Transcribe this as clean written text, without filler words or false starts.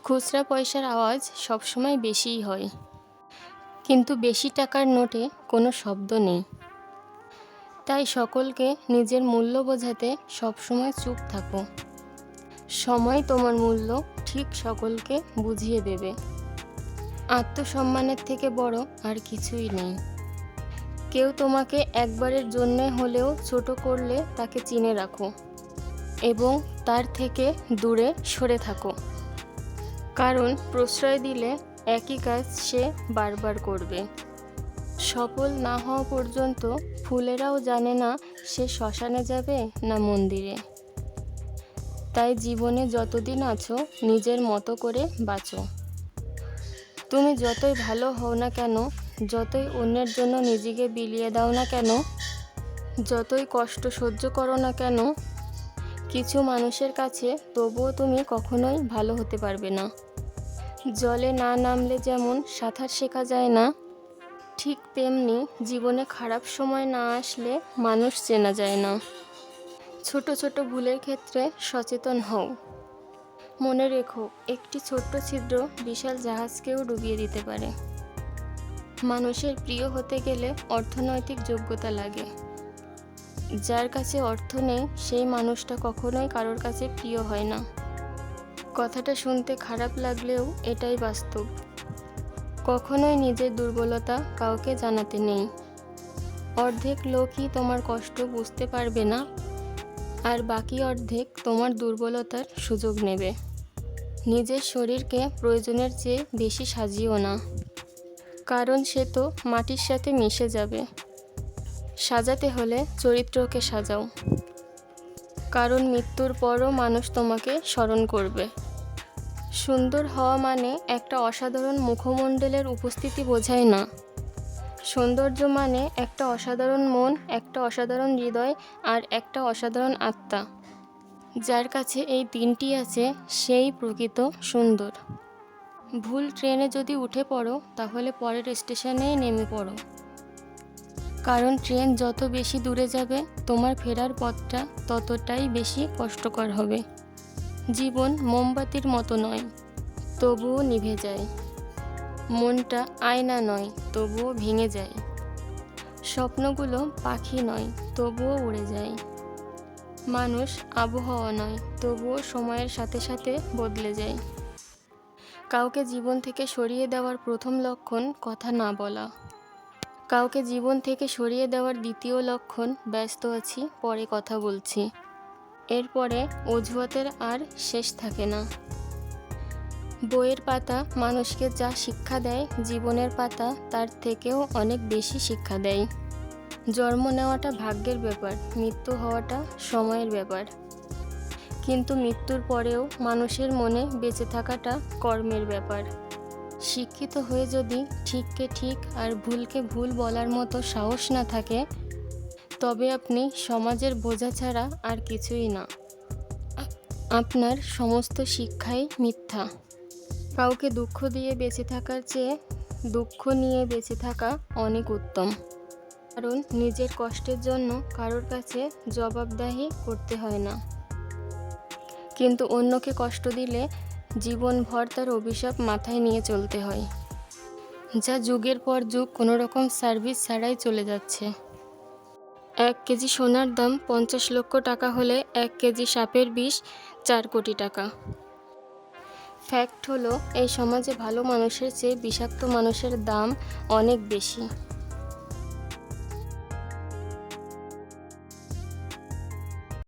খুচরা পয়সার আওয়াজ সবসময় বেশিই হয়, কিন্তু বেশি টাকার নোটে কোনো শব্দ নেই। তাই সকলকে নিজের মূল্য বোঝাতে সবসময় চুপ থাকো। সময় তোমার মূল্য ঠিক সকলকে বুঝিয়ে দেবে। আত্মসম্মানের থেকে বড় আর কিছুই নেই। কেউ তোমাকে একবারের জন্য হলেও ছোট করলে তাকে চিনে রাখো এবং তার থেকে দূরে সরে থাকো। কারণ প্রশ্রয় দিলে একই কাজ সে বারবার করবে। সফল না হওয়া পর্যন্ত ফুলেরাও জানে না সে শ্মশানে যাবে না মন্দিরে। তাই জীবনে যতদিন আছো নিজের মতো করে বাঁচো। তুমি যতই ভালো হও না কেন, যতই অন্যের জন্য নিজেকে বিলিয়ে দাও না কেন, যতই কষ্ট সহ্য করো না কেন, কিছু মানুষের কাছে তবুও তুমি কখনোই ভালো হতে পারবে না। জলে না নামলে যেমন সাঁতার শেখা যায় না, ঠিক তেমনি জীবনে খারাপ সময় না আসলে মানুষ চেনা যায় না। ছোট ছোট ভুলের ক্ষেত্রে সচেতন হও। মনে রেখো, একটি ছোট্ট ছিদ্র বিশাল জাহাজকেও ডুবিয়ে দিতে পারে। মানুষের প্রিয় হতে গেলে অর্থনৈতিক যোগ্যতা লাগে। যার কাছে অর্থ নেই সেই মানুষটা কখনোই কারোর কাছে প্রিয় হয় না। কথাটা শুনতে খারাপ লাগলেও এটাই বাস্তব। কখনোই নিজের দুর্বলতা কাউকে জানাতে নেই। অর্ধেক লোকই তোমার কষ্ট বুঝতে পারবে না, আর বাকি অর্ধেক তোমার দুর্বলতার সুযোগ নেবে। নিজের শরীরকে প্রয়োজনের চেয়ে বেশি সাজিও না, কারণ সে তো মাটির সাথে মিশে যাবে। সাজাতে হলে চরিত্রকে সাজাও, কারণ মৃত্যুর পরও মানুষ তোমাকে স্মরণ করবে। সুন্দর হওয়া মানে একটা অসাধারণ মুখমণ্ডলের উপস্থিতি বোঝায় না। সৌন্দর্য মানে একটা অসাধারণ মন, একটা অসাধারণ হৃদয় আর একটা অসাধারণ আত্মা। যার কাছে এই তিনটি আছে সেই প্রকৃত সুন্দর। ভুল ট্রেনে যদি উঠে পড়ো তাহলে পরের স্টেশনেই নেমে পড়ো, কারণ ট্রেন যত বেশি দূরে যাবে তোমার ফেরার পথটা ততটাই বেশি কষ্টকর হবে। জীবন মোমবাতির মতো নয়, তবুও নিভে যায়। মনটা আয়না নয়, তবুও ভেঙে যায়। স্বপ্নগুলো পাখি নয়, তবুও উড়ে যায়। মানুষ আবহাওয়া নয়, তবুও সময়ের সাথে সাথে বদলে যায়। কাউকে জীবন থেকে সরিয়ে দেওয়ার প্রথম লক্ষণ কথা না বলা। কাউকে জীবন থেকে সরিয়ে দেওয়ার দ্বিতীয় লক্ষণ ব্যস্ত আছি, পরে কথা বলছি। এরপরে অজুহাতের আর শেষ থাকে না। বইয়ের পাতা মানুষকে যা শিক্ষা দেয়, জীবনের পাতা তার থেকেও অনেক বেশি শিক্ষা দেয়। জন্ম নেওয়াটা ভাগ্যের ব্যাপার, মৃত্যু হওয়াটা সময়ের ব্যাপার। কিন্তু মৃত্যুর পরেও মানুষের মনে বেঁচে থাকাটা কর্মের ব্যাপার। শিক্ষিত হয়ে যদি ঠিককে ঠিক আর ভুলকে ভুল বলার মতো সাহস না থাকে, তবে আপনি সমাজের বোঝা ছাড়া আর কিছুই না। আপনার সমস্ত শিক্ষাই মিথ্যা। কাউকে দুঃখ দিয়ে বেঁচে থাকার চেয়ে দুঃখ নিয়ে বেঁচে থাকা অনেক উত্তম, কারণ নিজের কষ্টের জন্য কারোর কাছে জবাবদিহি করতে হয় না। কিন্তু অন্যকে কষ্ট দিলে জীবনভর তার অভিশাপ মাথায় নিয়ে চলতে হয়, যা যুগের পর যুগ কোনোরকম সার্ভিস ছাড়াই চলে যাচ্ছে। 1 কেজি সোনার দাম 50 লক্ষ টাকা হলে 1 কেজি সাপের বিষ 4 কোটি টাকা। ফ্যাক্ট হলো, এই সমাজে ভালো মানুষের চেয়ে বিষাক্ত মানুষের দাম অনেক বেশি।